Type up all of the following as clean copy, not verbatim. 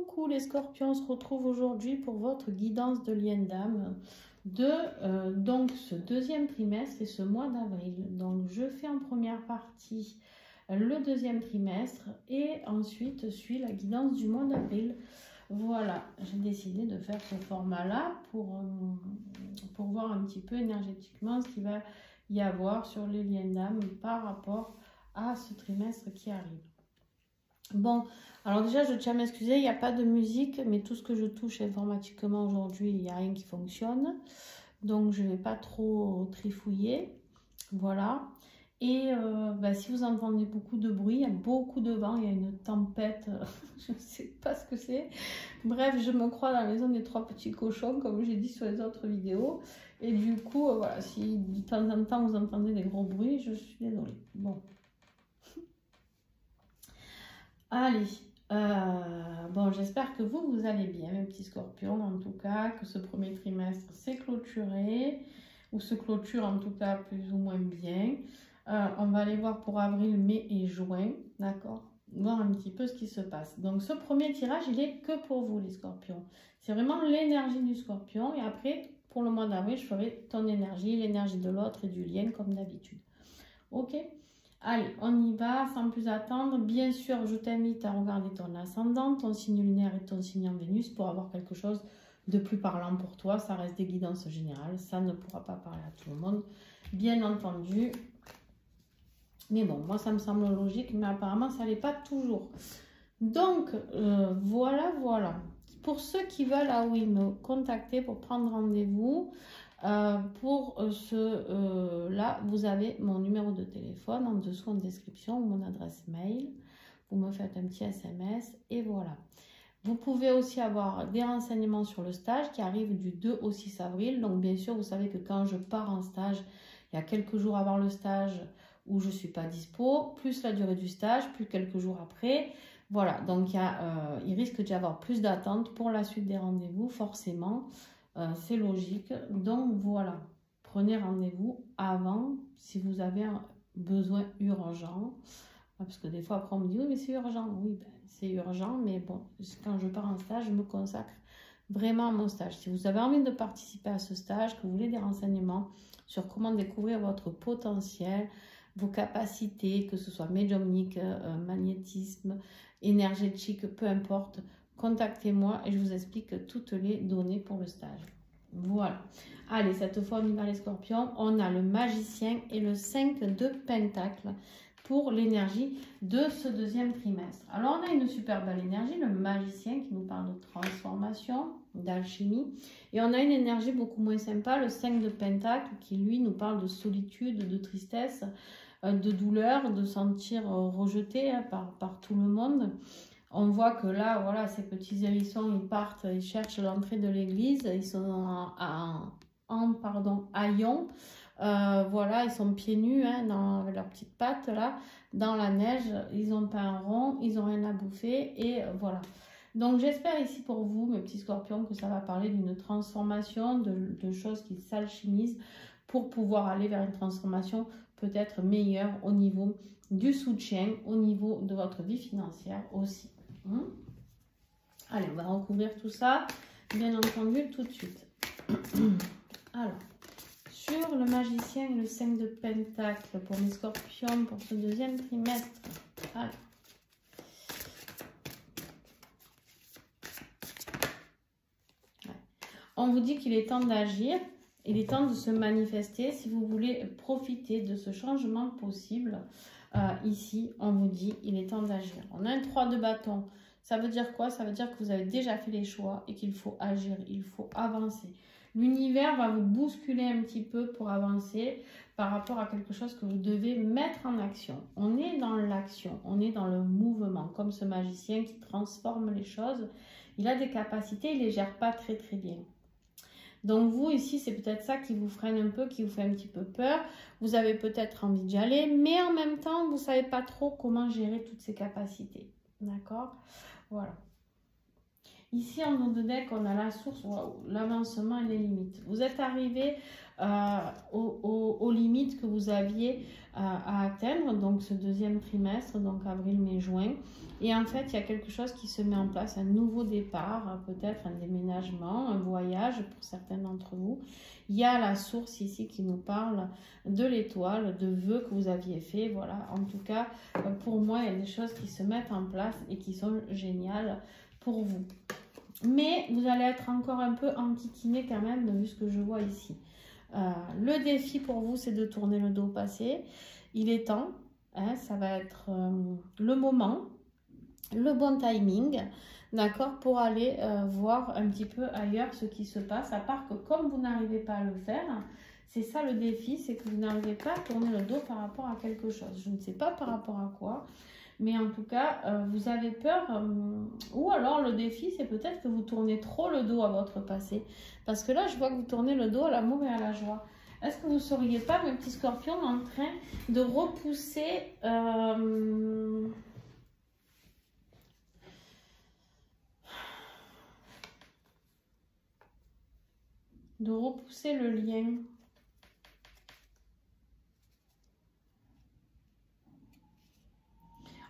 Coucou les scorpions, on se retrouve aujourd'hui pour votre guidance de lien d'âme de donc ce deuxième trimestre et ce mois d'avril. Donc je fais en première partie le deuxième trimestre et ensuite suit la guidance du mois d'avril. Voilà, j'ai décidé de faire ce format-là pour voir un petit peu énergétiquement ce qu'il va y avoir sur les liens d'âme par rapport à ce trimestre qui arrive. Bon, alors déjà, je tiens à m'excuser, il n'y a pas de musique, mais tout ce que je touche informatiquement aujourd'hui, il n'y a rien qui fonctionne. Donc, je ne vais pas trop trifouiller. Voilà. Et si vous entendez beaucoup de bruit, il y a beaucoup de vent, il y a une tempête, je ne sais pas ce que c'est. Bref, je me crois dans la maison des trois petits cochons, comme j'ai dit sur les autres vidéos. Et du coup, voilà, si de temps en temps vous entendez des gros bruits, je suis désolée. Bon. Allez, bon, j'espère que vous allez bien, mes petits scorpions, en tout cas, que ce premier trimestre s'est clôturé, ou se clôture en tout cas plus ou moins bien. On va aller voir pour avril, mai et juin, d'accord? Voir un petit peu ce qui se passe. Donc, ce premier tirage, il est que pour vous, les scorpions. C'est vraiment l'énergie du scorpion, et après, pour le mois d'avril, je ferai ton énergie, l'énergie de l'autre et du lien, comme d'habitude. Ok? Allez, on y va sans plus attendre. Bien sûr, je t'invite à regarder ton ascendant, ton signe lunaire et ton signe en Vénus pour avoir quelque chose de plus parlant pour toi. Ça reste des guidances générales. Ça ne pourra pas parler à tout le monde, bien entendu. Mais bon, moi, ça me semble logique, mais apparemment, ça n'est pas toujours. Donc, voilà. Pour ceux qui veulent, me contacter pour prendre rendez-vous, là, vous avez mon numéro de téléphone en dessous en description ou mon adresse mail. Vous me faites un petit SMS et voilà. Vous pouvez aussi avoir des renseignements sur le stage qui arrive du 2 au 6 avril. Donc, bien sûr, vous savez que quand je pars en stage, il y a quelques jours avant le stage où je ne suis pas dispo, plus la durée du stage, plus quelques jours après. Voilà, donc il risque d'y avoir plus d'attente pour la suite des rendez-vous, forcément. C'est logique. Donc voilà, prenez rendez-vous avant si vous avez un besoin urgent. Parce que des fois, après, on me dit oui, mais c'est urgent. Oui, ben, c'est urgent, mais bon, quand je pars en stage, je me consacre vraiment à mon stage. Si vous avez envie de participer à ce stage, que vous voulez des renseignements sur comment découvrir votre potentiel, vos capacités, que ce soit médiumnique, magnétisme, énergétique, peu importe, contactez-moi et je vous explique toutes les données pour le stage. Voilà. Allez, cette fois, on y va les scorpions. On a le magicien et le 5 de pentacles pour l'énergie de ce deuxième trimestre. Alors, on a une super belle énergie, le magicien qui nous parle de transformation, d'alchimie. Et on a une énergie beaucoup moins sympa, le 5 de pentacles, qui lui nous parle de solitude, de tristesse, de douleur, de sentir rejeté par tout le monde. On voit que là, voilà, ces petits hérissons, ils partent, ils cherchent l'entrée de l'église, ils sont haillons. Voilà, ils sont pieds nus, avec leurs petites pattes là, dans la neige, ils ont pas un rond, ils ont rien à bouffer et voilà. Donc j'espère ici pour vous, mes petits scorpions, que ça va parler d'une transformation, de choses qui s'alchimisent pour pouvoir aller vers une transformation peut-être meilleure au niveau du soutien, au niveau de votre vie financière aussi. Allez, on va recouvrir tout ça, bien entendu, tout de suite. Alors, sur le magicien et le 5 de pentacle pour mes scorpions pour ce deuxième trimestre. Alors. Ouais. On vous dit qu'il est temps d'agir, il est temps de se manifester si vous voulez profiter de ce changement possible. Ici, on vous dit il est temps d'agir. On a un 3 de bâton. Ça veut dire quoi? Ça veut dire que vous avez déjà fait les choix et qu'il faut agir, il faut avancer. L'univers va vous bousculer un petit peu pour avancer par rapport à quelque chose que vous devez mettre en action. On est dans l'action, on est dans le mouvement, comme ce magicien qui transforme les choses. Il a des capacités, il ne les gère pas très bien. Donc vous, ici, c'est peut-être ça qui vous freine un peu, qui vous fait un petit peu peur. Vous avez peut-être envie d'y aller, mais en même temps, vous ne savez pas trop comment gérer toutes ces capacités. D'accord? Voilà. Ici, en haut de deck, on a la source, l'avancement et les limites. Vous êtes arrivé aux limites que vous aviez à atteindre, donc ce deuxième trimestre, donc avril, mai, juin. Et en fait, il y a quelque chose qui se met en place, un nouveau départ, peut-être un déménagement, un voyage pour certains d'entre vous. Il y a la source ici qui nous parle de l'étoile, de vœux que vous aviez fait. Voilà, en tout cas, pour moi, il y a des choses qui se mettent en place et qui sont géniales pour vous. Mais vous allez être encore un peu enquiquiné quand même, vu ce que je vois ici. Le défi pour vous, c'est de tourner le dos au passé. Il est temps, hein, ça va être le moment, le bon timing, d'accord, pour aller voir un petit peu ailleurs ce qui se passe, à part que comme vous n'arrivez pas à le faire, c'est ça le défi, c'est que vous n'arrivez pas à tourner le dos par rapport à quelque chose. Je ne sais pas par rapport à quoi, mais en tout cas, vous avez peur, ou alors le défi, c'est peut-être que vous tournez trop le dos à votre passé. Parce que là, je vois que vous tournez le dos à l'amour et à la joie. Est-ce que vous ne seriez pas, mes petits scorpions, en train de repousser... le lien?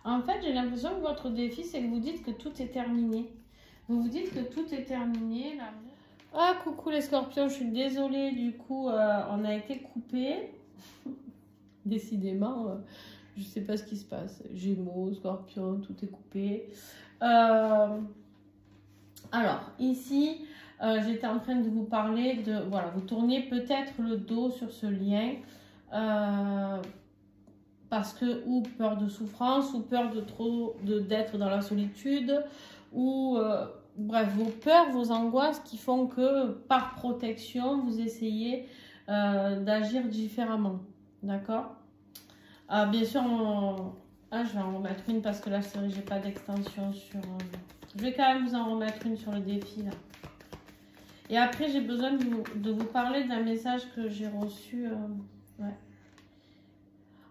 En fait, j'ai l'impression que votre défi, c'est que vous dites que tout est terminé. Vous vous dites que tout est terminé. Là. Ah, coucou les scorpions, je suis désolée. Du coup, on a été coupé. Décidément, je ne sais pas ce qui se passe. Gémeaux, scorpions, tout est coupé. Alors, ici, j'étais en train de vous parler de... Voilà, vous tournez peut-être le dos sur ce lien. Parce que, ou peur de souffrance, ou peur d'être dans la solitude, ou bref, vos peurs, vos angoisses qui font que par protection, vous essayez d'agir différemment. D'accord? Bien sûr, je vais en remettre une parce que là, c'est vrai, j'ai pas d'extension sur... Je vais quand même vous en remettre une sur le défi là. Et après, j'ai besoin de vous parler d'un message que j'ai reçu. Ouais.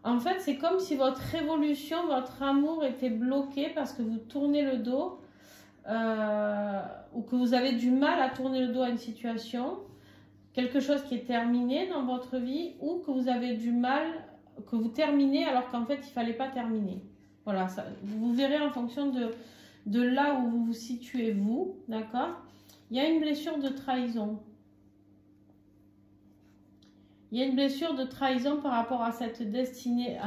En fait, c'est comme si votre évolution, votre amour était bloqué parce que vous tournez le dos ou que vous avez du mal à tourner le dos à une situation, quelque chose qui est terminé dans votre vie ou que vous avez du mal, que vous terminez alors qu'en fait, il ne fallait pas terminer. Voilà, ça, vous verrez en fonction de là où vous vous situez, vous, d'accord? Il y a une blessure de trahison. Il y a une blessure de trahison par rapport à cette destinée.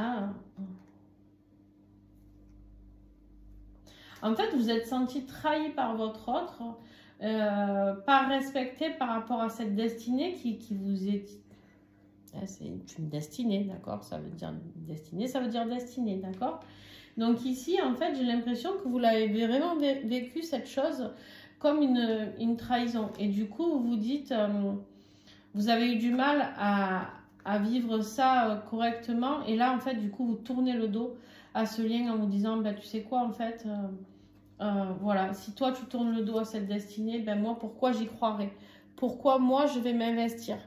En fait, vous êtes senti trahi par votre autre, pas respecté par rapport à cette destinée qui vous est... C'est une destinée, d'accord? Ça veut dire destinée, ça veut dire destinée, d'accord? Donc ici, en fait, j'ai l'impression que vous l'avez vraiment vécu, cette chose, comme une trahison. Et du coup, vous vous dites... vous avez eu du mal à vivre ça correctement. Et là, en fait, du coup, vous tournez le dos à ce lien en vous disant, ben, tu sais quoi, en fait, voilà, si toi, tu tournes le dos à cette destinée, ben moi, pourquoi j'y croirais? Pourquoi moi, je vais m'investir?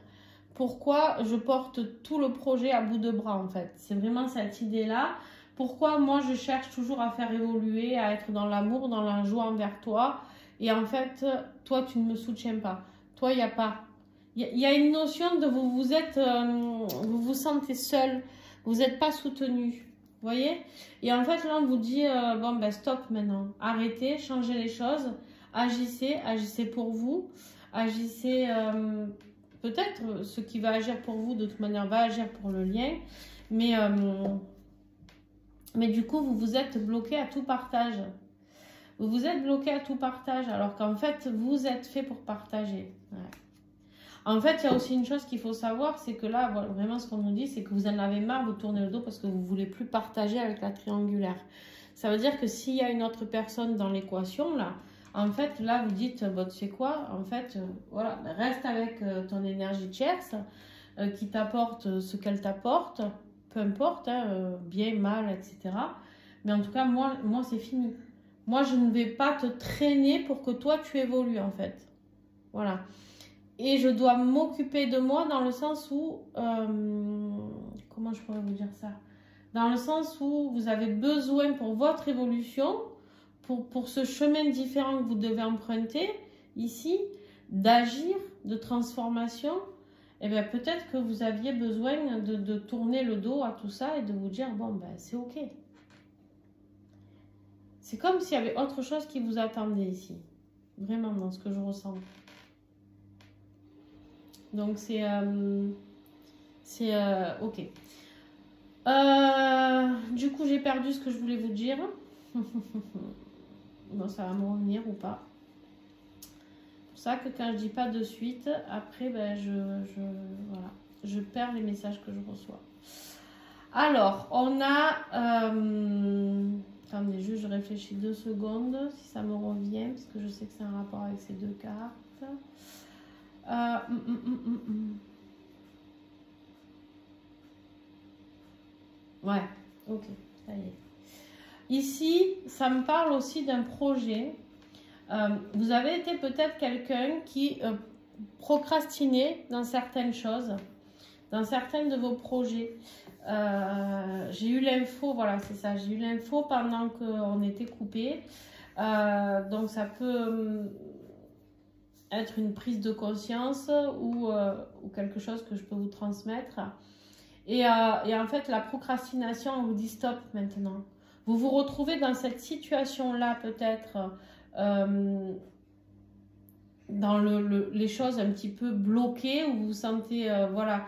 Pourquoi je porte tout le projet à bout de bras, en fait? C'est vraiment cette idée-là. Pourquoi moi, je cherche toujours à faire évoluer, à être dans l'amour, dans la joie envers toi? Et en fait, toi, tu ne me soutiens pas. Toi, il n'y a pas... Il y a une notion de vous vous sentez seul, vous n'êtes pas soutenu, vous voyez? Et en fait, là, on vous dit, bon, ben stop maintenant, arrêtez, changez les choses, agissez pour vous, agissez, peut-être ce qui va agir pour vous, de toute manière, va agir pour le lien, mais du coup, vous vous êtes bloqué à tout partage. Vous vous êtes bloqué à tout partage, alors qu'en fait, vous êtes fait pour partager. Ouais. En fait, il y a aussi une chose qu'il faut savoir, c'est que là, voilà, vraiment ce qu'on nous dit, c'est que vous en avez marre, vous tournez le dos parce que vous ne voulez plus partager avec la triangulaire. Ça veut dire que s'il y a une autre personne dans l'équation, là, en fait, là, vous dites, bon, tu sais quoi, en fait, voilà, reste avec ton énergie tierce qui t'apporte ce qu'elle t'apporte, peu importe, hein, bien, mal, etc. Mais en tout cas, moi c'est fini. Moi, je ne vais pas te traîner pour que toi, tu évolues, en fait. Voilà. Et je dois m'occuper de moi dans le sens où... comment je pourrais vous dire ça? Dans le sens où vous avez besoin pour votre évolution, pour ce chemin différent que vous devez emprunter, ici, d'agir, de transformation, eh bien peut-être que vous aviez besoin de tourner le dos à tout ça et de vous dire, bon, ben c'est ok. C'est comme s'il y avait autre chose qui vous attendait ici. Vraiment, dans ce que je ressens. Donc, c'est ok. Du coup, j'ai perdu ce que je voulais vous dire. Bon, ça va me revenir ou pas. C'est pour ça que quand je dis pas de suite, après, ben, voilà, je perds les messages que je reçois. Alors, on a... attendez, juste je réfléchis 2 secondes, si ça me revient, parce que je sais que c'est un rapport avec ces 2 cartes. Ouais, ok, ça y est. Ici, ça me parle aussi d'un projet. Vous avez été peut-être quelqu'un qui procrastinait dans certaines choses, dans certains de vos projets. J'ai eu l'info, voilà, c'est ça, j'ai eu l'info pendant qu'on était coupé. Donc ça peut être une prise de conscience ou quelque chose que je peux vous transmettre. Et en fait, la procrastination, on vous dit stop maintenant. Vous vous retrouvez dans cette situation-là peut-être, dans les choses un petit peu bloquées, où vous vous sentez, voilà,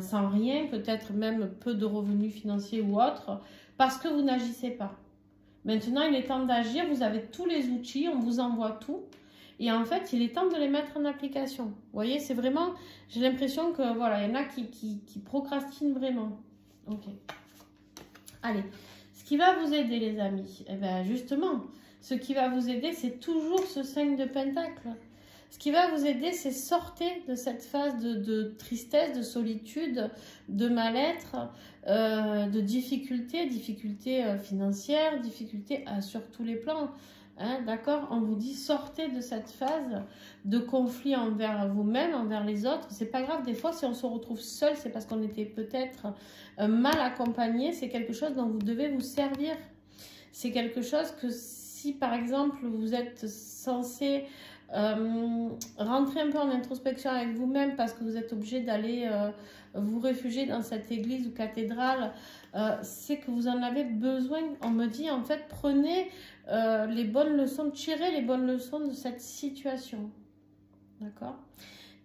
sans rien, peut-être même peu de revenus financiers ou autres, parce que vous n'agissez pas. Maintenant, il est temps d'agir, vous avez tous les outils, on vous envoie tout. Et en fait, il est temps de les mettre en application. Vous voyez, c'est vraiment, j'ai l'impression que, voilà, il y en a qui procrastinent vraiment. Ok. Allez, ce qui va vous aider, les amis, eh bien, justement, ce qui va vous aider, c'est toujours ce 5 de Pentacle. Ce qui va vous aider, c'est sortir de cette phase de tristesse, de solitude, de mal-être, de difficultés financières, difficultés sur tous les plans. Hein, d'accord? On vous dit sortez de cette phase de conflit envers vous-même, envers les autres. C'est pas grave, des fois, si on se retrouve seul, c'est parce qu'on était peut-être mal accompagné. C'est quelque chose dont vous devez vous servir. C'est quelque chose que si, par exemple, vous êtes censé rentrer un peu en introspection avec vous-même parce que vous êtes obligé d'aller vous réfugier dans cette église ou cathédrale, c'est que vous en avez besoin. On me dit, en fait, prenez les bonnes leçons, tirez les bonnes leçons de cette situation. D'accord?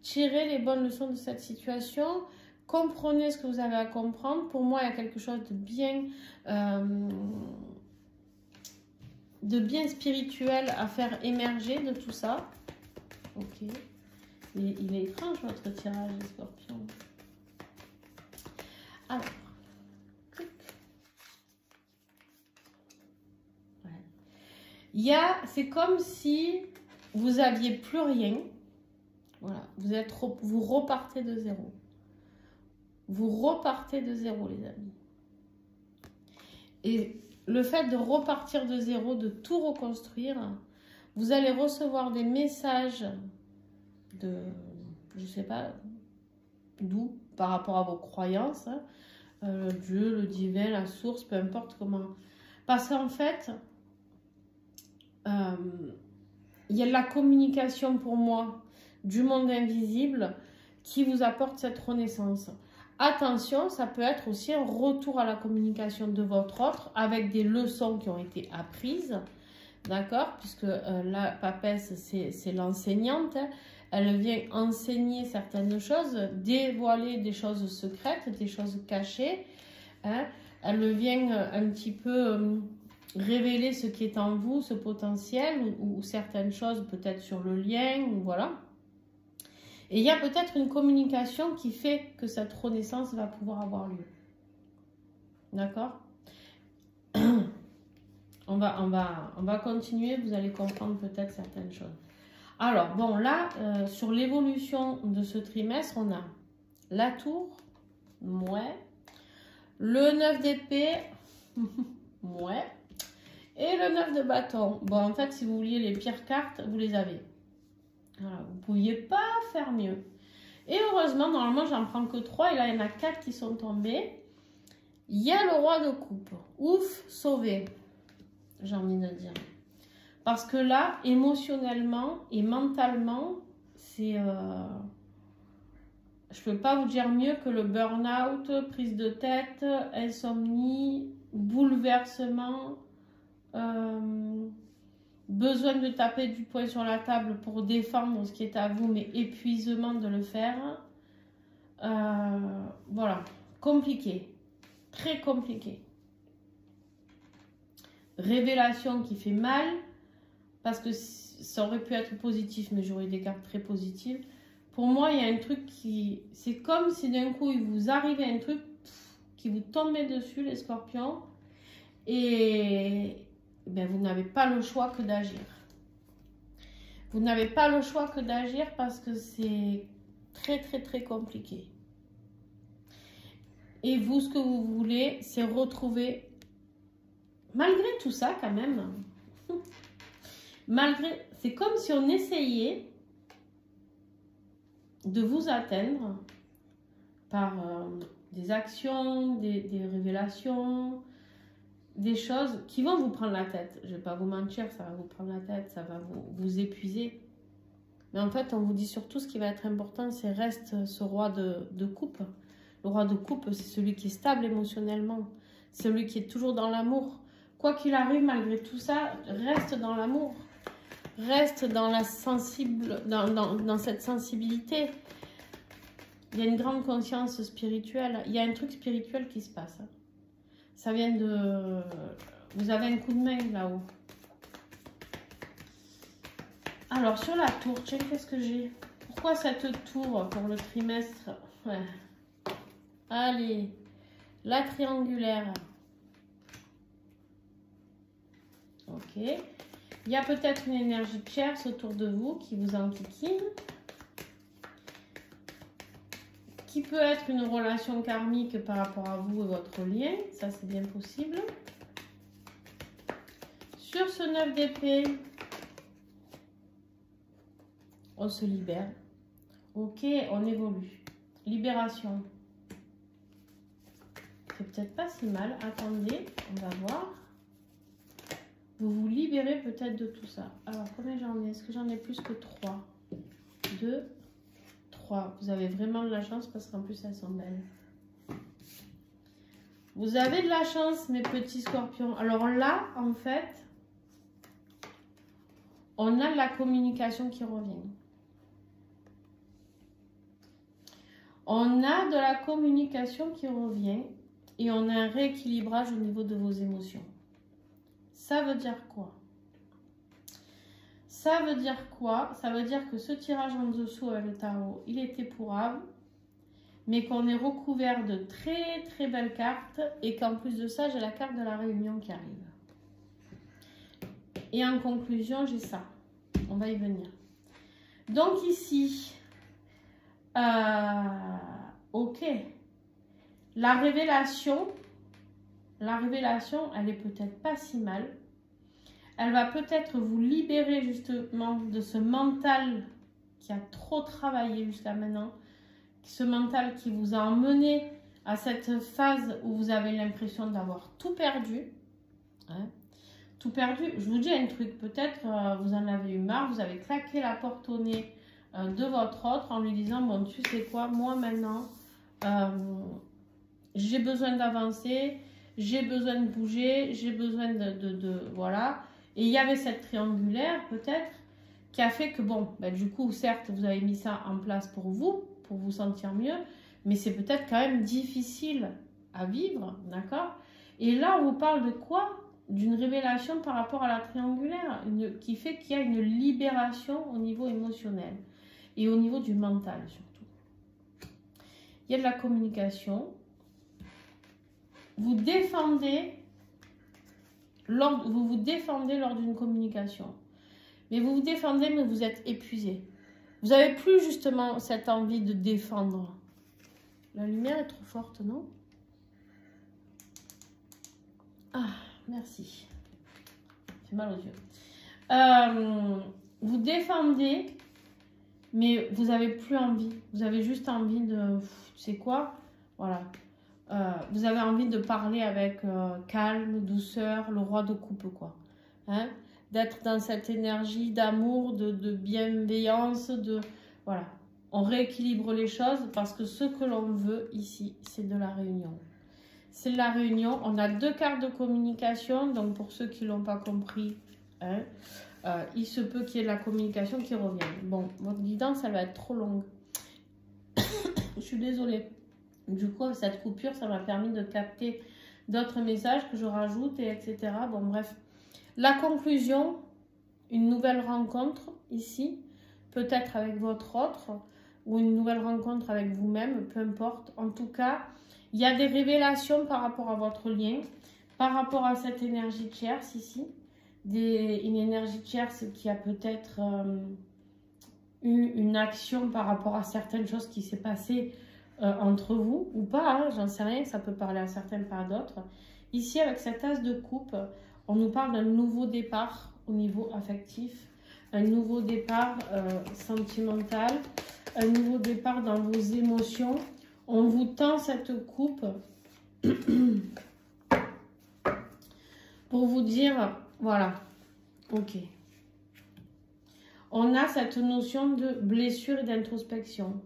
Tirez les bonnes leçons de cette situation. Comprenez ce que vous avez à comprendre. Pour moi, il y a quelque chose de bien spirituel à faire émerger de tout ça. Ok. Il est étrange votre tirage, les scorpions. Alors. Ouais. C'est comme si vous aviez plus rien. Voilà. Vous repartez de zéro. Vous repartez de zéro, les amis. Et le fait de repartir de zéro, de tout reconstruire, vous allez recevoir des messages de, je ne sais pas d'où, par rapport à vos croyances, hein, Dieu, le divin, la source, peu importe comment. Parce qu'en fait, il y a la communication pour moi du monde invisible qui vous apporte cette renaissance. Attention, ça peut être aussi un retour à la communication de votre autre avec des leçons qui ont été apprises, d'accord? Puisque la papesse, c'est l'enseignante, hein. Elle vient enseigner certaines choses, dévoiler des choses secrètes, des choses cachées, hein. Elle vient un petit peu révéler ce qui est en vous, ce potentiel, ou certaines choses peut-être sur le lien, ou voilà. Et il y a peut-être une communication qui fait que cette renaissance va pouvoir avoir lieu. D'accord? On va continuer, vous allez comprendre peut-être certaines choses. Alors, bon, là, sur l'évolution de ce trimestre, on a la tour, ouais, le 9 d'épée, ouais, et le 9 de bâton. Bon, en fait, si vous vouliez les pires cartes, vous les avez. Voilà, vous ne pouviez pas faire mieux. Et heureusement, normalement, j'en prends que 3. Et là, il y en a 4 qui sont tombés. Il y a le roi de coupe. Ouf, sauvé, j'ai envie de dire. Parce que là, émotionnellement et mentalement, c'est... je peux pas vous dire mieux que le burn-out, prise de tête, insomnie, bouleversement, besoin de taper du poing sur la table pour défendre ce qui est à vous, mais épuisement de le faire. Voilà, compliqué, très compliqué. Révélation qui fait mal, parce que ça aurait pu être positif, mais j'aurais des cartes très positives. Pour moi, il y a un truc qui... C'est comme si d'un coup, il vous arrivait un truc qui vous tombait dessus, les scorpions, et ben, vous n'avez pas le choix que d'agir. Vous n'avez pas le choix que d'agir parce que c'est très, très, très compliqué. Et vous, ce que vous voulez, c'est retrouver, malgré tout ça quand même, malgré, c'est comme si on essayait de vous atteindre par des actions, des révélations, des choses qui vont vous prendre la tête. Je ne vais pas vous mentir, ça va vous prendre la tête, ça va vous épuiser. Mais en fait, on vous dit surtout ce qui va être important, c'est reste ce roi de coupe. Le roi de coupe, c'est celui qui est stable émotionnellement, celui qui est toujours dans l'amour. Quoi qu'il arrive, malgré tout ça, reste dans l'amour. Reste dans la dans cette sensibilité. Il y a une grande conscience spirituelle. Il y a un truc spirituel qui se passe. Ça vient de... Vous avez un coup de main là-haut. Alors, sur la tour, tiens, qu'est-ce que j'ai? Pourquoi cette tour pour le trimestre? Ouais. Allez, la triangulaire. Ok. Il y a peut-être une énergie tierce autour de vous qui vous enquiquine. Qui peut être une relation karmique par rapport à vous et votre lien. Ça, c'est bien possible. Sur ce 9 d'épée, on se libère. Ok, on évolue. Libération. C'est peut-être pas si mal. Attendez, on va voir. Vous vous libérez peut-être de tout ça. Alors, combien j'en ai? Est-ce que j'en ai plus que 3? 2, 3. Vous avez vraiment de la chance parce qu'en plus, elles sont belles. Vous avez de la chance, mes petits scorpions. Alors là, en fait, on a de la communication qui revient. On a de la communication qui revient et on a un rééquilibrage au niveau de vos émotions. Ça veut dire quoi? Ça veut dire quoi? Ça veut dire que ce tirage en dessous avec le tarot, il est épourable, mais qu'on est recouvert de très très belles cartes et qu'en plus de ça, j'ai la carte de la réunion qui arrive. Et en conclusion, j'ai ça. On va y venir. Donc ici, ok, la révélation, elle est peut-être pas si mal. Elle va peut-être vous libérer justement de ce mental qui a trop travaillé jusqu'à maintenant. Ce mental qui vous a emmené à cette phase où vous avez l'impression d'avoir tout perdu. Hein, tout perdu. Je vous dis un truc, peut-être vous en avez eu marre, vous avez claqué la porte au nez de votre autre en lui disant, bon, tu sais quoi, moi maintenant, j'ai besoin d'avancer, j'ai besoin de bouger, j'ai besoin voilà. Et il y avait cette triangulaire, peut-être, qui a fait que, bon, ben, du coup, certes, vous avez mis ça en place pour vous sentir mieux, mais c'est peut-être quand même difficile à vivre, d'accord? Et là, on vous parle de quoi? D'une révélation par rapport à la triangulaire, qui fait qu'il y a une libération au niveau émotionnel et au niveau du mental, surtout. Il y a de la communication. Vous vous défendez lors d'une communication. Mais vous vous défendez, mais vous êtes épuisé. Vous n'avez plus justement cette envie de défendre. La lumière est trop forte, non? Ah, merci. J'ai mal aux yeux. Vous défendez, mais vous n'avez plus envie. Vous avez juste envie de... Tu sais quoi? Voilà. Vous avez envie de parler avec calme, douceur, le roi de coupe, quoi. Hein? D'être dans cette énergie d'amour, de bienveillance, voilà. on rééquilibre les choses parce que ce que l'on veut ici, c'est de la réunion. C'est la réunion. On a 2 cartes de communication. Donc, pour ceux qui ne l'ont pas compris, hein, il se peut qu'il y ait la communication qui revienne. Bon, votre guidance, elle va être trop longue. Je suis désolée. Du coup, cette coupure, ça m'a permis de capter d'autres messages que je rajoute, et etc. Bon, bref. La conclusion, une nouvelle rencontre ici, peut-être avec votre autre, ou une nouvelle rencontre avec vous-même, peu importe. En tout cas, il y a des révélations par rapport à votre lien, par rapport à cette énergie tierce ici. Une énergie tierce qui a peut-être eu une action par rapport à certaines choses qui s'est passées entre vous, ou pas, hein, j'en sais rien, ça peut parler à certains, pas à d'autres. Ici, avec cette as de coupe, on nous parle d'un nouveau départ au niveau affectif, un nouveau départ sentimental, un nouveau départ dans vos émotions. On vous tend cette coupe pour vous dire, voilà, ok. On a cette notion de blessure et d'introspection.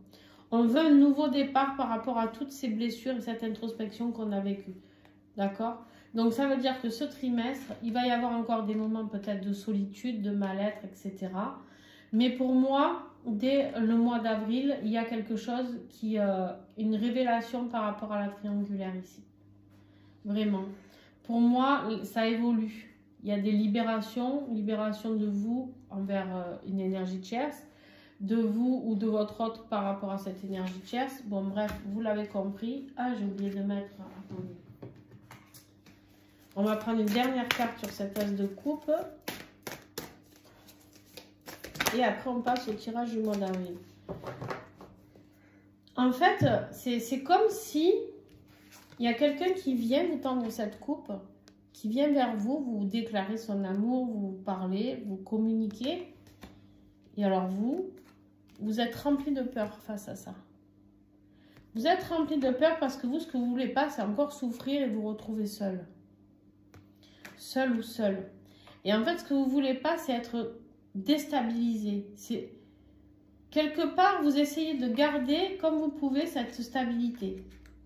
On veut un nouveau départ par rapport à toutes ces blessures et cette introspection qu'on a vécue. D'accord? Donc, ça veut dire que ce trimestre, il va y avoir encore des moments peut-être de solitude, de mal-être, etc. Mais pour moi, dès le mois d'avril, il y a quelque chose qui... une révélation par rapport à la triangulaire ici. Vraiment. Pour moi, ça évolue. Il y a des libérations de vous envers une énergie tierce, de vous ou de votre autre par rapport à cette énergie tierce. Bon, bref, vous l'avez compris. Ah, j'ai oublié de mettre... Attendez. On va prendre une dernière carte sur cette as de coupe. Et après, on passe au tirage du mois d'avril. En fait, c'est comme si il y a quelqu'un qui vient vous tendre cette coupe, qui vient vers vous, vous déclarez son amour, vous parlez, vous communiquez. Et alors vous êtes rempli de peur face à ça. Vous êtes rempli de peur parce que vous, ce que vous voulez pas, c'est encore souffrir et vous retrouver seul. Seul ou seul. Et en fait, ce que vous voulez pas, c'est être déstabilisé. C'est quelque part, vous essayez de garder comme vous pouvez cette stabilité.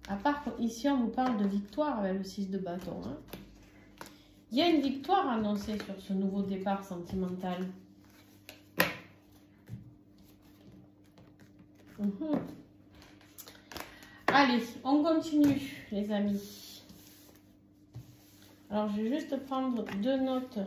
À part ici, on vous parle de victoire avec le 6 de bâton. Hein. Il y a une victoire annoncée sur ce nouveau départ sentimental. Allez, on continue, les amis. Alors, je vais juste prendre 2 notes.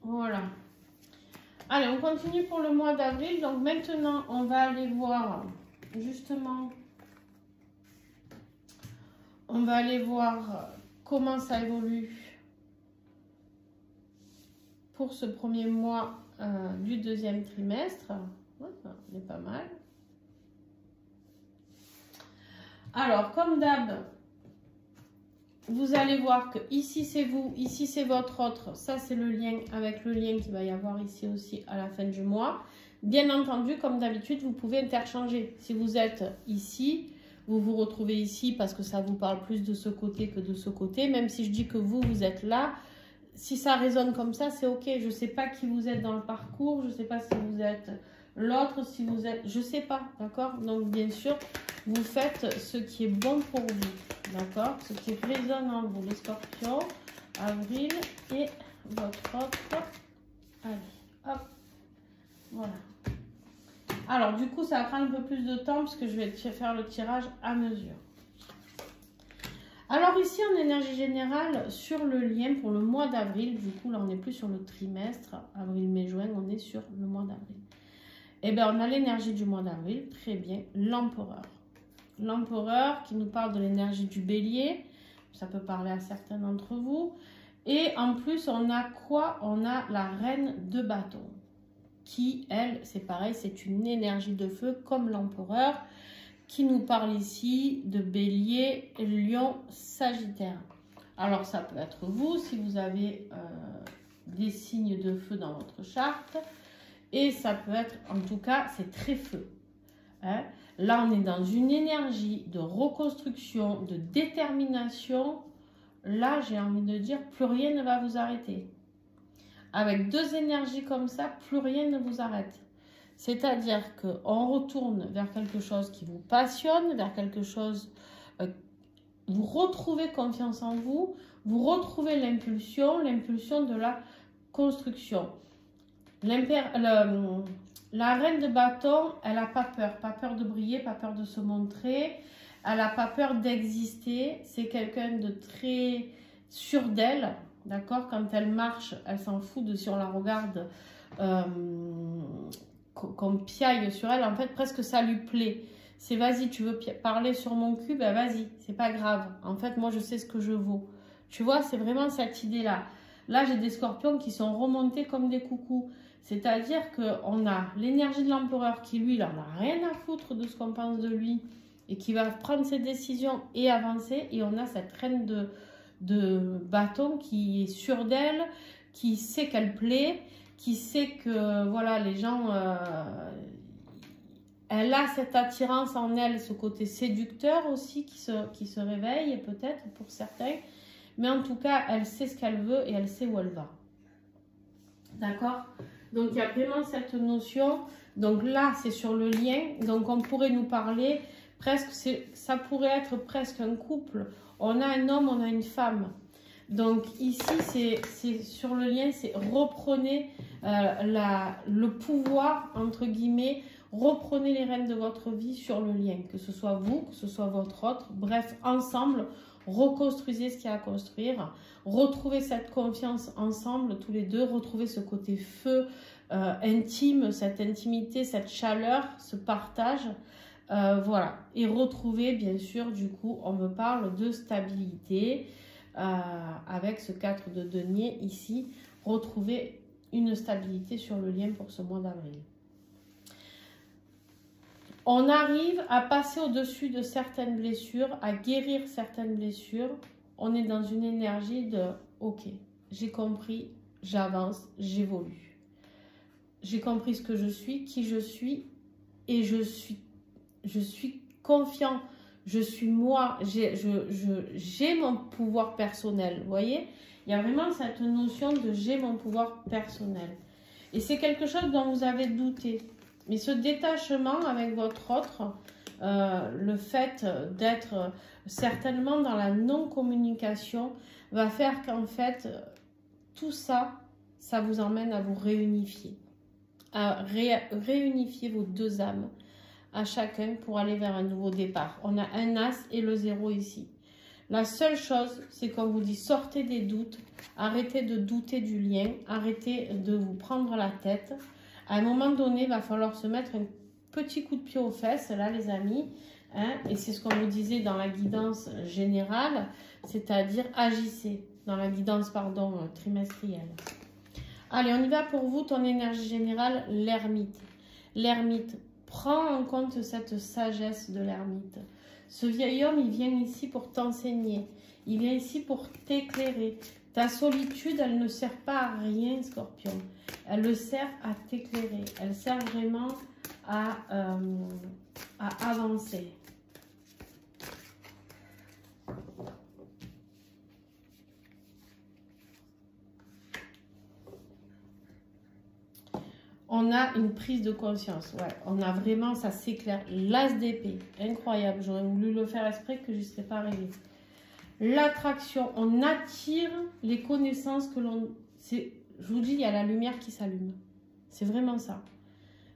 Voilà. Allez, on continue pour le mois d'avril. Donc maintenant, on va aller voir justement... On va aller voir comment ça évolue pour ce premier mois du deuxième trimestre. Ouais, on est pas mal. Alors, comme d'hab, vous allez voir que ici c'est vous, ici c'est votre autre. Ça, c'est le lien avec le lien qu'il va y avoir ici aussi à la fin du mois. Bien entendu, comme d'habitude, vous pouvez interchanger. Si vous êtes ici... Vous vous retrouvez ici parce que ça vous parle plus de ce côté que de ce côté. Même si je dis que vous êtes là, si ça résonne comme ça, c'est ok. Je ne sais pas qui vous êtes dans le parcours. Je ne sais pas si vous êtes l'autre, si vous êtes... Je ne sais pas, d'accord? Donc, bien sûr, vous faites ce qui est bon pour vous, d'accord? Ce qui résonne en vous. Les scorpions, avril et votre autre. Allez, hop, voilà. Alors, du coup, ça va prendre un peu plus de temps parce que je vais faire le tirage à mesure. Alors, ici, en énergie générale, sur le lien pour le mois d'avril, du coup, là, on n'est plus sur le trimestre, avril, mai, juin, on est sur le mois d'avril. Eh bien, on a l'énergie du mois d'avril, très bien, l'empereur. L'empereur qui nous parle de l'énergie du bélier, ça peut parler à certains d'entre vous. Et en plus, on a quoi? On a la reine de bâton. Qui, elle, c'est pareil, c'est une énergie de feu comme l'empereur, qui nous parle ici de bélier, lion, sagittaire. Alors, ça peut être vous, si vous avez des signes de feu dans votre charte. Et ça peut être, en tout cas, c'est très feu. Hein. Là, on est dans une énergie de reconstruction, de détermination. Là, j'ai envie de dire, plus rien ne va vous arrêter. Avec deux énergies comme ça, plus rien ne vous arrête. C'est-à-dire qu'on retourne vers quelque chose qui vous passionne, vers quelque chose... vous retrouvez confiance en vous, vous retrouvez l'impulsion de la construction. La reine de bâton, elle n'a pas peur de briller, pas peur de se montrer, elle n'a pas peur d'exister. C'est quelqu'un de très sûr d'elle, d'accord? Quand elle marche, elle s'en fout de si on la regarde qu'on piaille sur elle. En fait, presque ça lui plaît. C'est vas-y, tu veux parler sur mon cul, ben vas-y, c'est pas grave. En fait, moi, je sais ce que je vaux. Tu vois, c'est vraiment cette idée-là. Là, j'ai des scorpions qui sont remontés comme des coucous. C'est-à-dire qu'on a l'énergie de l'empereur qui, lui, il n'en a rien à foutre de ce qu'on pense de lui et qui va prendre ses décisions et avancer. Et on a cette reine de bâton qui est sûre d'elle, qui sait qu'elle plaît, qui sait que, voilà, les gens... elle a cette attirance en elle, ce côté séducteur aussi qui se réveille peut-être pour certains. Mais en tout cas, elle sait ce qu'elle veut et elle sait où elle va. D'accord? Donc, il y a vraiment cette notion. Donc là, c'est sur le lien. Donc, on pourrait nous parler presque, ça pourrait être presque un couple. On a un homme, on a une femme. Donc ici, c'est sur le lien, c'est reprenez le pouvoir, entre guillemets, reprenez les rênes de votre vie sur le lien. Que ce soit vous, que ce soit votre autre. Bref, ensemble, reconstruisez ce qu'il y a à construire. Retrouvez cette confiance ensemble, tous les deux. Retrouvez ce côté feu intime, cette intimité, cette chaleur, ce partage. Voilà. Et retrouvez, bien sûr, du coup, on me parle de stabilité. Avec ce 4 de denier ici, retrouvez une stabilité sur le lien pour ce mois d'avril. On arrive à passer au-dessus de certaines blessures, à guérir certaines blessures. On est dans une énergie de « Ok, j'ai compris, j'avance, j'évolue. J'ai compris ce que je suis, qui je suis, et je suis confiant. Je suis moi, j'ai mon pouvoir personnel. Vous voyez, il y a vraiment cette notion de j'ai mon pouvoir personnel. Et c'est quelque chose dont vous avez douté. Mais ce détachement avec votre autre, le fait d'être certainement dans la non-communication, va faire qu'en fait, tout ça, ça vous emmène à vous réunifier. À réunifier vos deux âmes à chacun pour aller vers un nouveau départ. On a un as et le 0 ici. La seule chose, c'est qu'on vous dit sortez des doutes, arrêtez de douter du lien, arrêtez de vous prendre la tête. À un moment donné, il va falloir se mettre un petit coup de pied aux fesses, là les amis, hein, et c'est ce qu'on vous disait dans la guidance générale, c'est-à-dire agissez, dans la guidance, pardon, trimestrielle. Allez, on y va pour vous, ton énergie générale, l'ermite. L'ermite, prends en compte cette sagesse de l'ermite. Ce vieil homme, il vient ici pour t'enseigner. Il vient ici pour t'éclairer. Ta solitude, elle ne sert pas à rien, Scorpion. Elle le sert à t'éclairer. Elle sert vraiment à avancer. On a une prise de conscience, ouais, on a vraiment, ça s'éclaire. L'as d'épée, incroyable, j'aurais voulu le faire exprès que je ne serais pas arrivée. L'attraction, on attire les connaissances que l'on... Je vous dis, il y a la lumière qui s'allume. C'est vraiment ça.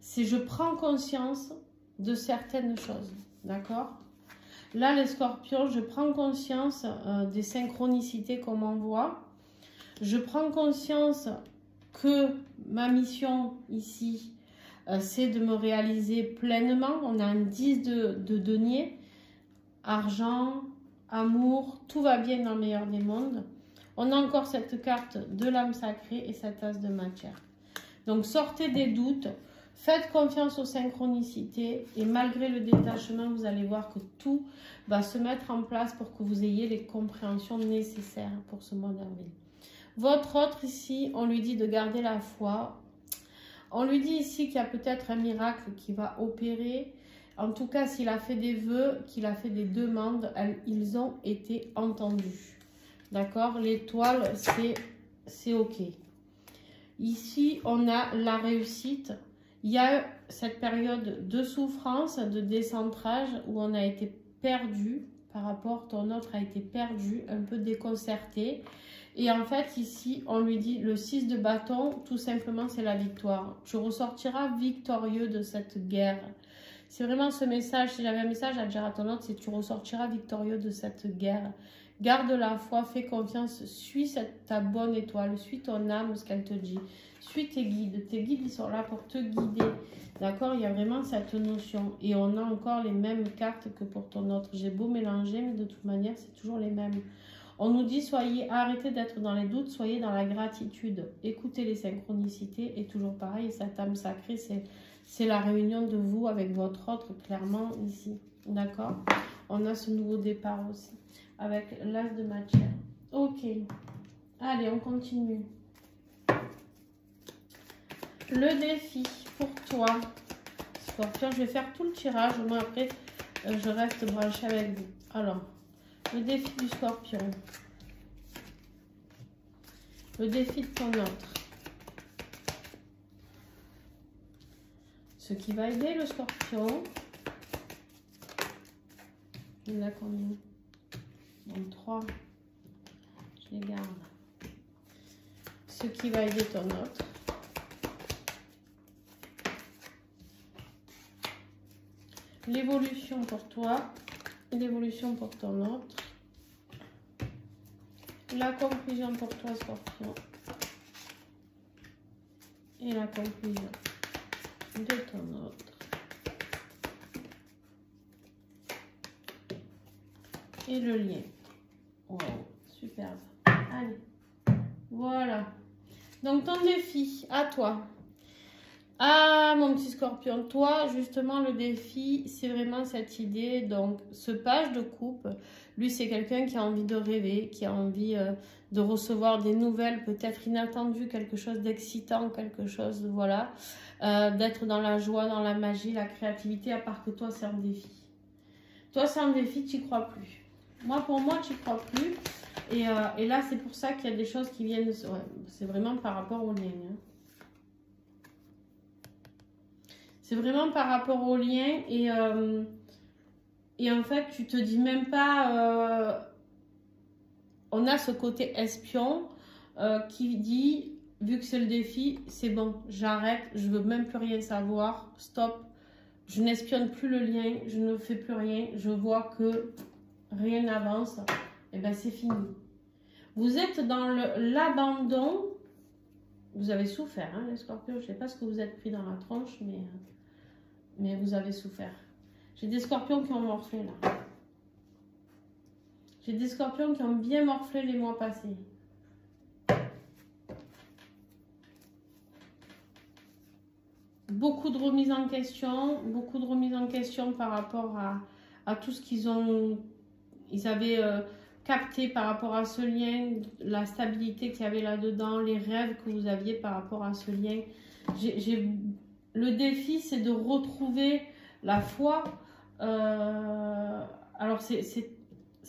C'est je prends conscience de certaines choses, d'accord? Là, les scorpions, je prends conscience des synchronicités qu'on m'envoie. Je prends conscience que ma mission ici, c'est de me réaliser pleinement. On a un 10 de denier, argent, amour, tout va bien dans le meilleur des mondes. On a encore cette carte de l'âme sacrée et cette as de matière. Donc sortez des doutes, faites confiance aux synchronicités et malgré le détachement, vous allez voir que tout va se mettre en place pour que vous ayez les compréhensions nécessaires pour ce mois d'avril. Votre autre ici, on lui dit de garder la foi. On lui dit ici qu'il y a peut-être un miracle qui va opérer. En tout cas, s'il a fait des vœux, qu'il a fait des demandes, ils ont été entendus. D'accord? L'étoile, c'est OK. Ici, on a la réussite. Il y a cette période de souffrance, de décentrage, où on a été perdu par rapport, ton autre a été perdu, un peu déconcerté. Et en fait, ici, on lui dit le 6 de bâton, tout simplement, c'est la victoire. Tu ressortiras victorieux de cette guerre. C'est vraiment ce message. Si j'avais un message à dire à ton autre, c'est tu ressortiras victorieux de cette guerre. Garde la foi, fais confiance, suis ta bonne étoile, suis ton âme, ce qu'elle te dit. Suis tes guides. Tes guides, ils sont là pour te guider. D'accord? Il y a vraiment cette notion. Et on a encore les mêmes cartes que pour ton autre. J'ai beau mélanger, mais de toute manière, c'est toujours les mêmes. On nous dit, arrêtez d'être dans les doutes, soyez dans la gratitude. Écoutez les synchronicités. Et toujours pareil, cette âme sacrée, c'est la réunion de vous avec votre autre, clairement, ici. D'accord? On a ce nouveau départ aussi. Avec l'as de matière. Ok. Allez, on continue. Le défi pour toi, Scorpion. Je vais faire tout le tirage. Moi, après, je reste branchée avec vous. Alors, le défi du Scorpion. Le défi de ton autre. Ce qui va aider le Scorpion. Il y en a combien? Donc 3, je les garde. Ce qui va aider ton autre. L'évolution pour toi, l'évolution pour ton autre. La conclusion pour toi, Scorpion. Et la conclusion de ton autre. Et le lien. Wow, superbe. Allez, voilà. Donc ton défi, à toi. Ah, mon petit Scorpion, toi, justement, le défi, c'est vraiment cette idée. Donc, ce page de coupe, lui, c'est quelqu'un qui a envie de rêver, qui a envie de recevoir des nouvelles, peut-être inattendues, quelque chose d'excitant, quelque chose, voilà. D'être dans la joie, dans la magie, la créativité, à part que toi, c'est un défi. Toi, c'est un défi, tu n'y crois plus. Moi, pour moi, tu n'y crois plus. Et là, c'est pour ça qu'il y a des choses qui viennent... Ouais, c'est vraiment par rapport au lien. Hein. C'est vraiment par rapport au lien. Et en fait, tu te dis même pas... on a ce côté espion qui dit, vu que c'est le défi, c'est bon, j'arrête, je veux même plus rien savoir. Stop. Je n'espionne plus le lien, je ne fais plus rien. Je vois que rien n'avance. Et bien, c'est fini. Vous êtes dans l'abandon. Vous avez souffert, hein, les Scorpions. Je ne sais pas ce que vous êtes pris dans la tronche, mais vous avez souffert. J'ai des Scorpions qui ont morflé, là. J'ai des Scorpions qui ont bien morflé les mois passés. Beaucoup de remises en question par rapport à tout ce qu'ils avaient capté par rapport à ce lien, la stabilité qu'il y avait là-dedans, les rêves que vous aviez par rapport à ce lien. Le défi, c'est de retrouver la foi. Alors, c'est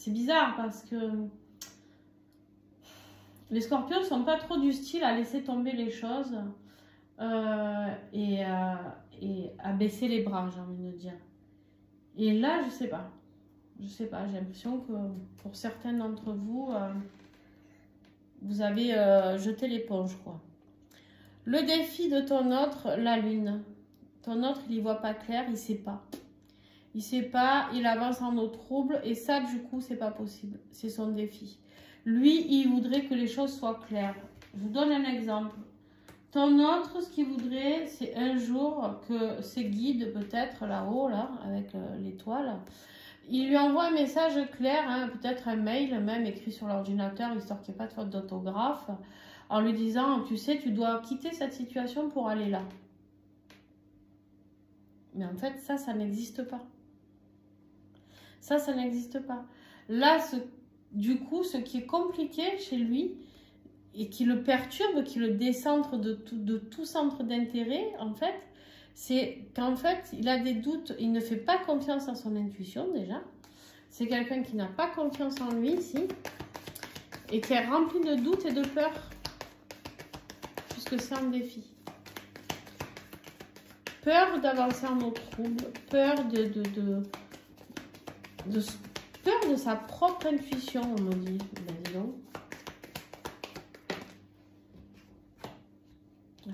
bizarre parce que les Scorpions ne sont pas trop du style à laisser tomber les choses et à baisser les bras, j'ai envie de dire. Et là, je sais pas. Je sais pas, j'ai l'impression que pour certains d'entre vous, vous avez jeté l'éponge, quoi. Le défi de ton autre, la lune. Ton autre, il y voit pas clair, il sait pas. Il sait pas, il avance en eau trouble et ça, du coup, c'est pas possible. C'est son défi. Lui, il voudrait que les choses soient claires. Je vous donne un exemple. Ton autre, ce qu'il voudrait, c'est un jour que ses guides, peut-être là-haut, là, avec l'étoile, il lui envoie un message clair, hein, peut-être un mail, même écrit sur l'ordinateur, histoire qu'il n'y ait pas de faute d'orthographe, en lui disant, tu sais, tu dois quitter cette situation pour aller là. Mais en fait, ça n'existe pas. Ça n'existe pas. Là, du coup, ce qui est compliqué chez lui, et qui le perturbe, qui le décentre de tout centre d'intérêt, en fait, c'est qu'en fait, il a des doutes, il ne fait pas confiance à son intuition déjà. C'est quelqu'un qui n'a pas confiance en lui ici et qui est rempli de doutes et de peurs, puisque c'est un défi. Peur d'avancer en eau trouble, peur peur de sa propre intuition, on me dit. Ben, dis donc. Ouais.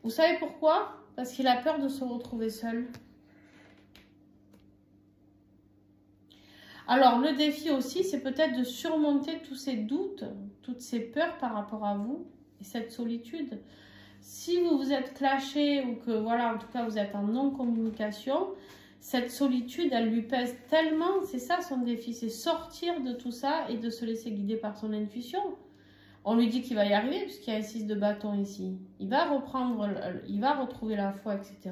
Vous savez pourquoi? Parce qu'il a peur de se retrouver seul. Alors, le défi aussi, c'est peut-être de surmonter tous ces doutes, toutes ces peurs par rapport à vous et cette solitude. Si vous vous êtes clashé ou que, voilà, en tout cas, vous êtes en non-communication, cette solitude, elle lui pèse tellement, c'est ça son défi, c'est sortir de tout ça et de se laisser guider par son intuition. On lui dit qu'il va y arriver puisqu'il y a un 6 de bâton ici. Il va reprendre, il va retrouver la foi, etc.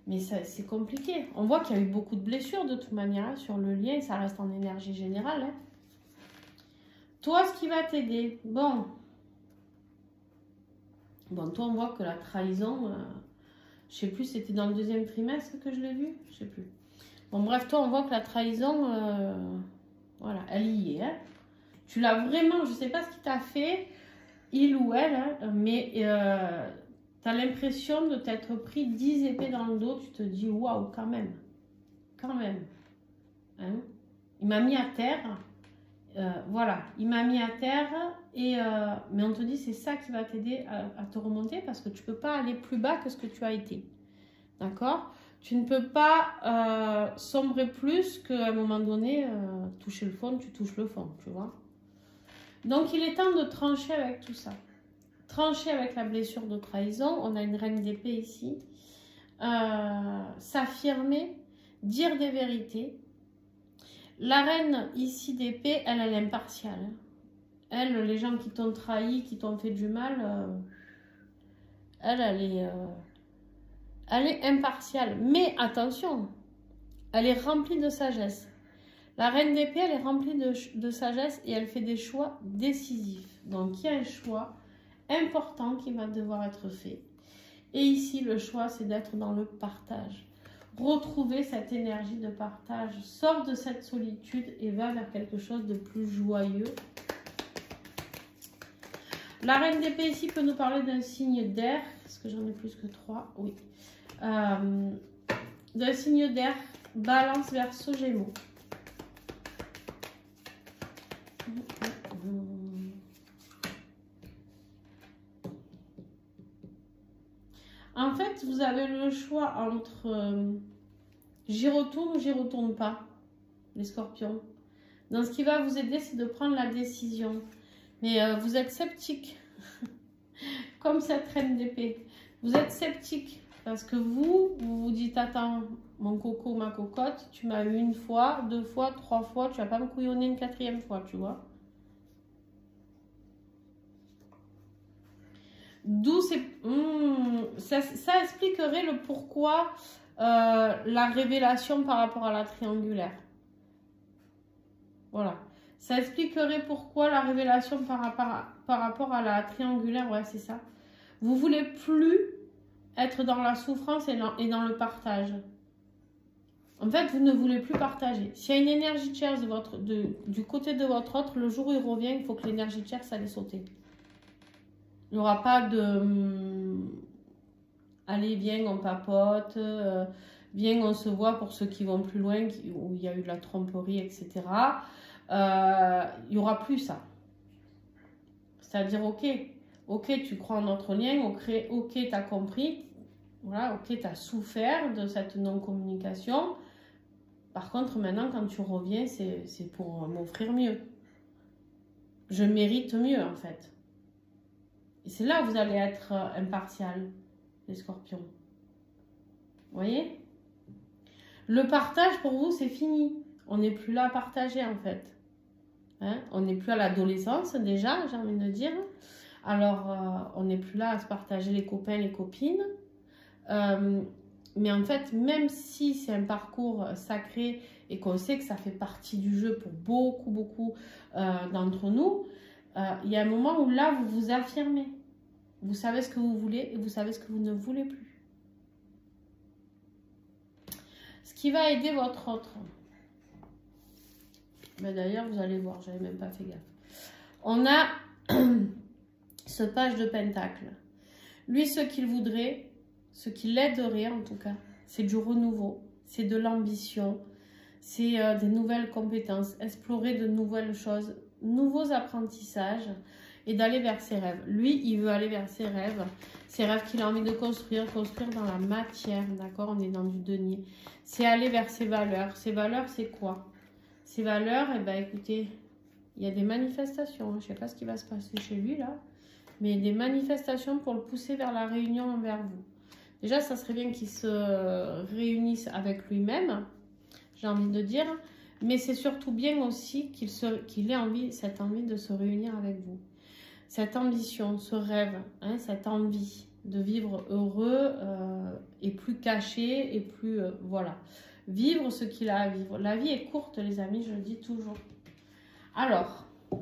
Mais c'est compliqué. On voit qu'il y a eu beaucoup de blessures de toute manière hein, sur le lien, ça reste en énergie générale. Hein. Toi, ce qui va t'aider, bon, toi, on voit que la trahison, je sais plus, c'était dans le 2e trimestre que je l'ai vu, je sais plus. Bon, bref, toi, on voit que la trahison, voilà, elle y est. Hein. Tu l'as vraiment, je sais pas ce qu'il t'a fait, il ou elle, hein, mais tu as l'impression de t'être pris 10 épées dans le dos, tu te dis, waouh, quand même. Hein. Il m'a mis à terre. Voilà, il m'a mis à terre, mais on te dit c'est ça qui va t'aider à te remonter parce que tu ne peux pas aller plus bas que ce que tu as été. D'accord? Tu ne peux pas sombrer plus qu'à un moment donné, toucher le fond, tu touches le fond, tu vois? Donc il est temps de trancher avec tout ça. Trancher avec la blessure de trahison, on a une reine d'épée ici. S'affirmer, dire des vérités. La reine ici d'épée, elle est impartiale. Elle, les gens qui t'ont trahi, qui t'ont fait du mal, elle est impartiale. Mais attention, elle est remplie de sagesse. La reine d'épée, elle est remplie de sagesse et elle fait des choix décisifs. Donc, il y a un choix important qui va devoir être fait. Et ici, le choix, c'est d'être dans le partage. Retrouver cette énergie de partage, sors de cette solitude et va vers quelque chose de plus joyeux. La reine d'épée ici peut nous parler d'un signe d'air. Est-ce que j'en ai plus que 3? Oui. D'un signe d'air, balance verseau gémeaux. En fait, vous avez le choix entre j'y retourne ou j'y retourne pas, les scorpions. Donc, ce qui va vous aider, c'est de prendre la décision. Mais vous êtes sceptique, comme cette reine d'épée. Vous êtes sceptique parce que vous vous dites, attends, mon coco, ma cocotte, tu m'as eu 1 fois, 2 fois, 3 fois, tu vas pas me couillonner une 4e fois, tu vois. D'où c'est... ça expliquerait le pourquoi la révélation par rapport à la triangulaire. Voilà. Ça expliquerait pourquoi la révélation par rapport à la triangulaire, ouais, c'est ça. Vous voulez plus être dans la souffrance et dans le partage. En fait, vous ne voulez plus partager. S'il y a une énergie tierce du côté de votre autre, le jour où il revient, il faut que l'énergie tierce allait sauter. Il n'y aura pas de allez, viens, on papote, viens, on se voit pour ceux qui vont plus loin, où il y a eu de la tromperie, etc. Il n'y aura plus ça. C'est-à-dire, ok, tu crois en notre lien, ok, tu as compris, voilà, ok, tu as souffert de cette non-communication. Par contre, maintenant, quand tu reviens, c'est pour m'offrir mieux. Je mérite mieux, en fait. Et c'est là où vous allez être impartial, les scorpions. Vous voyez? Le partage, pour vous, c'est fini. On n'est plus là à partager, en fait. Hein? On n'est plus à l'adolescence, déjà, j'ai envie de dire. Alors, on n'est plus là à se partager les copains, les copines. Mais en fait, même si c'est un parcours sacré et qu'on sait que ça fait partie du jeu pour beaucoup d'entre nous, il y a un moment où là, vous vous affirmez. Vous savez ce que vous voulez et vous savez ce que vous ne voulez plus. Ce qui va aider votre autre. Mais d'ailleurs, vous allez voir, j'avais même pas fait gaffe. On a ce page de pentacle. Lui, ce qu'il voudrait, ce qui l'aiderait en tout cas, c'est du renouveau, c'est de l'ambition, c'est des nouvelles compétences, explorer de nouvelles choses, nouveaux apprentissages et d'aller vers ses rêves. Lui, il veut aller vers ses rêves qu'il a envie de construire dans la matière, d'accord? On est dans du denier. C'est aller vers ses valeurs. Ses valeurs, c'est quoi? Ses valeurs, eh ben, écoutez, il y a des manifestations. Je ne sais pas ce qui va se passer chez lui, là. Mais des manifestations pour le pousser vers la réunion envers vous. Déjà, ça serait bien qu'il se réunisse avec lui-même, j'ai envie de dire. Mais c'est surtout bien aussi qu'il ait cette envie de se réunir avec vous. Cette ambition, ce rêve, hein, cette envie de vivre heureux et plus caché et plus... voilà. Vivre ce qu'il a à vivre. La vie est courte, les amis, je le dis toujours. Alors, de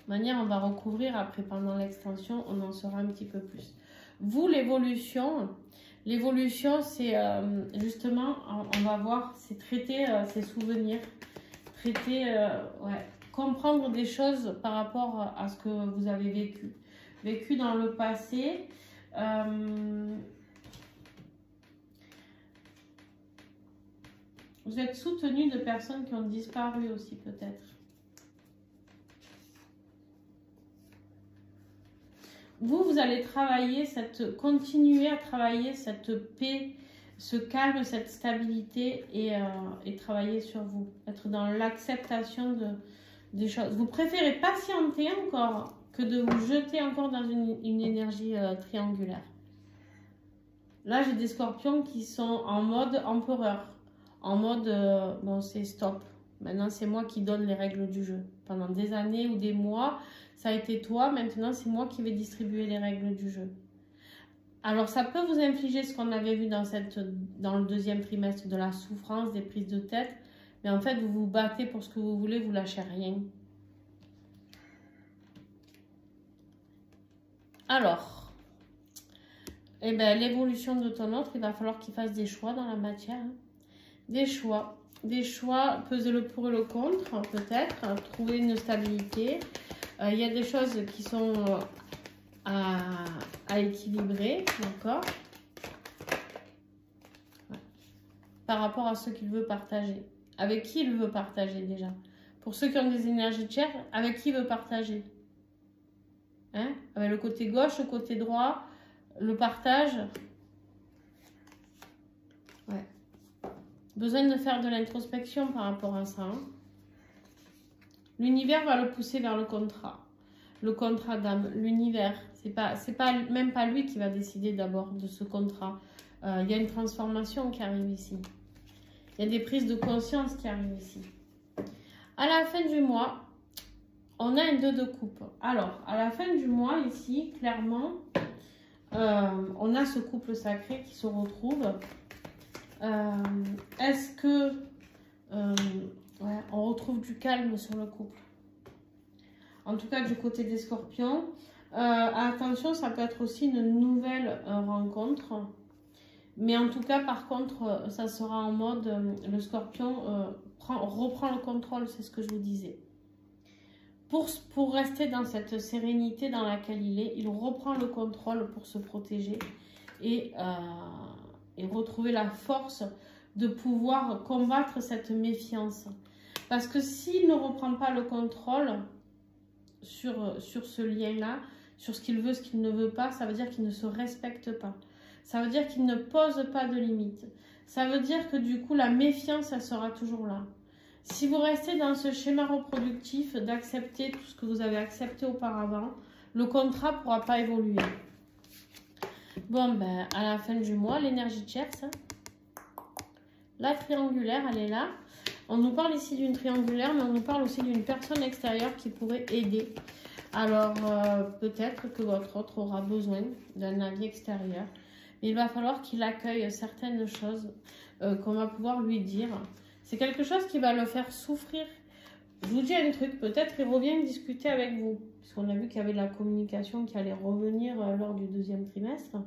manière, on va recouvrir après pendant l'extension, on en saura un petit peu plus. Vous, l'évolution, c'est justement, on va voir, c'est traiter ses souvenirs, traiter, comprendre des choses par rapport à ce que vous avez vécu dans le passé. Vous êtes soutenu de personnes qui ont disparu aussi peut-être. Vous allez continuer à travailler cette paix, ce calme, cette stabilité et travailler sur vous. Être dans l'acceptation des choses. Vous préférez patienter encore que de vous jeter encore dans une énergie triangulaire. Là, j'ai des scorpions qui sont en mode empereur. En mode, bon, c'est stop. Maintenant, c'est moi qui donne les règles du jeu. Pendant des années ou des mois, ça a été toi. Maintenant, c'est moi qui vais distribuer les règles du jeu. Alors, ça peut vous infliger ce qu'on avait vu dans le deuxième trimestre de la souffrance, des prises de tête. Mais en fait, vous vous battez pour ce que vous voulez, vous lâchez rien. Alors, eh ben, l'évolution de ton autre, il va falloir qu'il fasse des choix dans la matière. Hein. Des choix, peser le pour et le contre, peut-être, trouver une stabilité. Il y a des choses qui sont à équilibrer, d'accord, par rapport à ce qu'il veut partager. Avec qui il veut partager déjà? Pour ceux qui ont des énergies de chair, avec qui il veut partager? Hein? Avec le côté gauche, le côté droit, le partage. Ouais. Besoin de faire de l'introspection par rapport à ça. Hein. L'univers va le pousser vers le contrat. Le contrat d'âme, l'univers. Même pas lui qui va décider d'abord de ce contrat. Il y a une transformation qui arrive ici. Il y a des prises de conscience qui arrivent ici. À la fin du mois, on a un 2 de coupe. Alors, à la fin du mois, ici, clairement, on a ce couple sacré qui se retrouve. Est-ce que on retrouve du calme sur le couple? En tout cas, du côté des scorpions. Attention, ça peut être aussi une nouvelle rencontre. Mais en tout cas, par contre, ça sera en mode, le scorpion reprend le contrôle, c'est ce que je vous disais. Pour rester dans cette sérénité dans laquelle il reprend le contrôle pour se protéger et retrouver la force de pouvoir combattre cette méfiance. Parce que s'il ne reprend pas le contrôle sur ce lien-là, sur ce qu'il veut, ce qu'il ne veut pas, ça veut dire qu'il ne se respecte pas. Ça veut dire qu'il ne pose pas de limites. Ça veut dire que du coup, la méfiance, elle sera toujours là. Si vous restez dans ce schéma reproductif d'accepter tout ce que vous avez accepté auparavant, le contrat ne pourra pas évoluer. Bon, ben, à la fin du mois, l'énergie de Cherche, la triangulaire, elle est là. On nous parle ici d'une triangulaire, mais on nous parle aussi d'une personne extérieure qui pourrait aider. Alors, peut-être que votre autre aura besoin d'un avis extérieur. Mais il va falloir qu'il accueille certaines choses qu'on va pouvoir lui dire. C'est quelque chose qui va le faire souffrir Je vous dis un truc, peut-être il revient discuter avec vous, puisqu'on a vu qu'il y avait de la communication qui allait revenir lors du deuxième trimestre.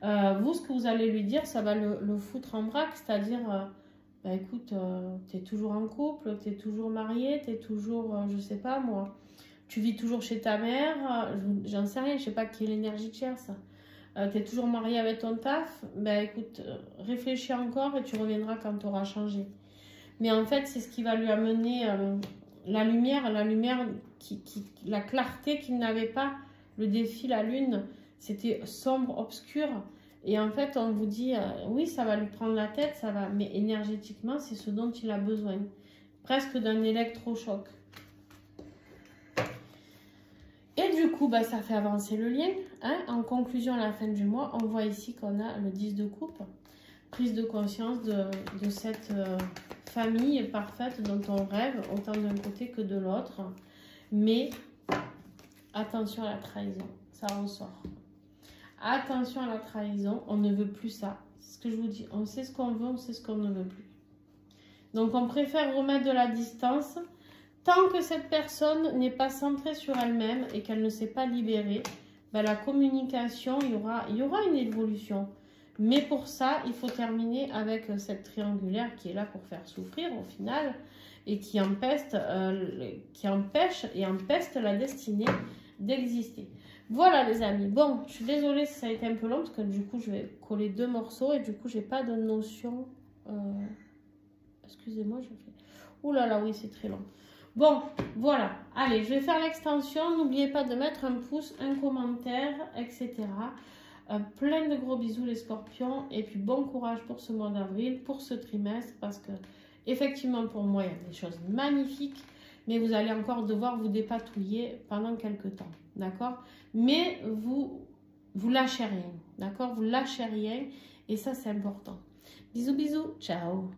Vous, ce que vous allez lui dire, ça va le foutre en vrac, c'est-à-dire, bah écoute, t'es toujours en couple, t'es toujours marié, t'es toujours, je sais pas moi, tu vis toujours chez ta mère, j'en sais rien, je sais pas quelle énergie tu cherches ça. T'es toujours marié avec ton taf, bah écoute, réfléchis encore et tu reviendras quand tu auras changé. Mais en fait, c'est ce qui va lui amener la lumière, la clarté qu'il n'avait pas. Le défi, la lune, c'était sombre, obscur. Et en fait, on vous dit, oui, ça va lui prendre la tête, ça va, mais énergétiquement, c'est ce dont il a besoin. Presque d'un électrochoc. Et du coup, bah, ça fait avancer le lien. Hein. En conclusion, à la fin du mois, on voit ici qu'on a le 10 de coupe. Prise de conscience de cette famille parfaite dont on rêve, autant d'un côté que de l'autre. Mais attention à la trahison, ça ressort. Attention à la trahison, on ne veut plus ça. C'est ce que je vous dis, on sait ce qu'on veut, on sait ce qu'on ne veut plus. Donc on préfère remettre de la distance. Tant que cette personne n'est pas centrée sur elle-même et qu'elle ne s'est pas libérée, ben la communication, il y aura une évolution. Mais pour ça, il faut terminer avec cette triangulaire qui est là pour faire souffrir au final et qui empêche et empeste la destinée d'exister. Voilà les amis. Bon, je suis désolée si ça a été un peu long parce que du coup, je vais coller 2 morceaux et du coup, j'ai pas de notion. Excusez-moi, je fais... Ouh là là, oui, c'est très long. Bon, voilà. Allez, je vais faire l'extension. N'oubliez pas de mettre un pouce, un commentaire, etc. Plein de gros bisous les scorpions. Et puis bon courage pour ce mois d'avril, pour ce trimestre. Parce que, effectivement, pour moi, il y a des choses magnifiques. Mais vous allez encore devoir vous dépatouiller pendant quelques temps. D'accord? Mais vous lâchez rien. D'accord? Vous lâchez rien. Et ça, c'est important. Bisous, bisous. Ciao.